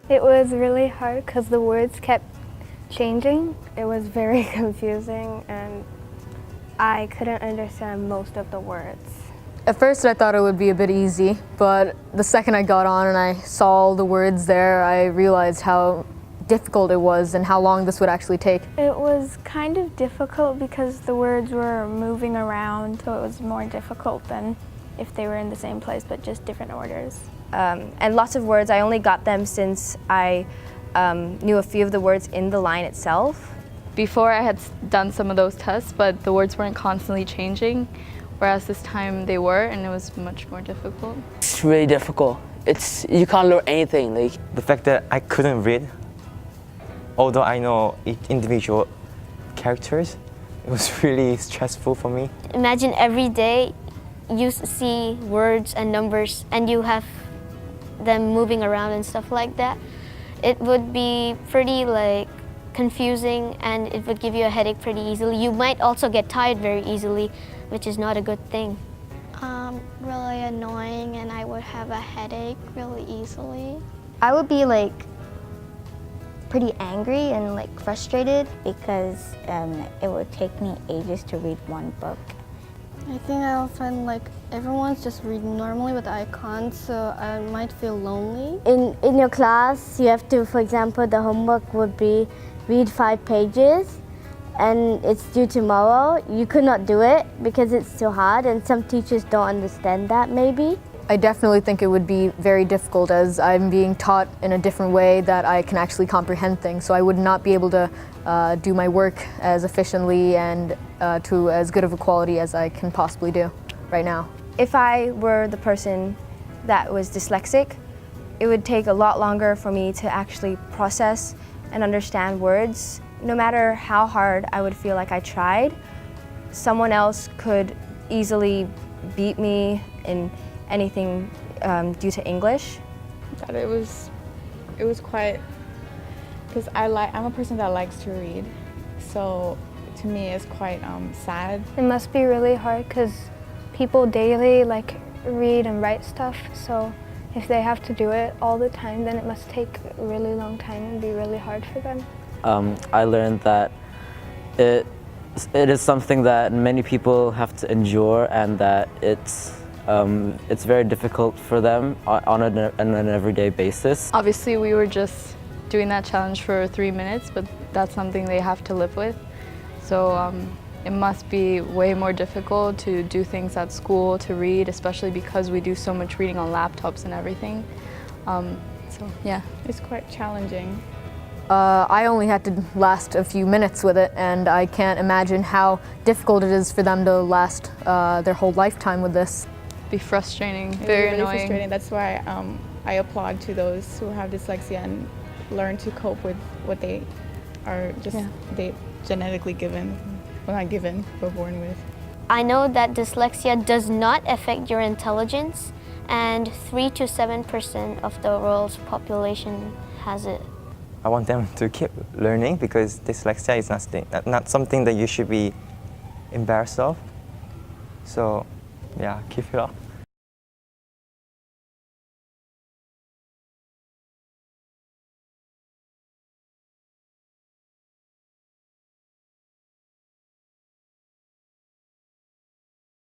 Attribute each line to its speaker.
Speaker 1: It was really hard because the words kept changing. It was very confusing and I couldn't understand most of the words.
Speaker 2: At first I thought it would be a bit easy, but the second I got on and I saw all the words there, I realized how difficult it was and how long this would actually take.
Speaker 1: It was kind of difficult because the words were moving around, so it was more difficult than if they were in the same place but just different orders.
Speaker 3: And lots of words, I only got them since I knew a few of the words in the line itself.
Speaker 4: Before I had done some of those tests, but the words weren't constantly changing, whereas this time they were, and it was much more difficult.
Speaker 5: It's really difficult. You can't learn anything.
Speaker 6: The fact that I couldn't read, although I know each individual characters, it was really stressful for me.
Speaker 7: Imagine every day you see words and numbers and you have them moving around and stuff like that. It would be pretty confusing and it would give you a headache pretty easily. You might also get tired very easily, which is not a good thing.
Speaker 8: Really annoying, and I would have a headache really easily.
Speaker 9: I would be pretty angry and frustrated because it would take me ages to read one book.
Speaker 8: I think I'll find everyone's just reading normally with icons, so I might feel lonely.
Speaker 9: In your class, you have to, for example, the homework would be read 5 pages and it's due tomorrow. You could not do it because it's too hard and some teachers don't understand that maybe.
Speaker 2: I definitely think it would be very difficult as I'm being taught in a different way that I can actually comprehend things. So I would not be able to do my work as efficiently and to as good of a quality as I can possibly do right now.
Speaker 3: If I were the person that was dyslexic, it would take a lot longer for me to actually process and understand words. No matter how hard I would feel like I tried, someone else could easily beat me in anything due to English.
Speaker 10: That it was quite, because I'm a person that likes to read, so to me it's quite sad.
Speaker 1: It must be really hard because people daily read and write stuff, so if they have to do it all the time, then it must take a really long time and be really hard for them.
Speaker 11: I learned that it is something that many people have to endure and that it's very difficult for them on an everyday basis.
Speaker 4: Obviously we were just doing that challenge for 3 minutes, but that's something they have to live with. So it must be way more difficult to do things at school, to read, especially because we do so much reading on laptops and everything. So yeah.
Speaker 10: It's quite challenging.
Speaker 2: I only had to last a few minutes with it, and I can't imagine how difficult it is for them to last their whole lifetime with this.
Speaker 4: Be frustrating, very annoying.
Speaker 10: Frustrating. That's why I applaud to those who have dyslexia and learn to cope with what they are they genetically given, well not given, but born with.
Speaker 7: I know that dyslexia does not affect your intelligence, and 3 to 7% of the world's population has it.
Speaker 6: I want them to keep learning because dyslexia is not something that you should be embarrassed of. So, yeah, keep it up.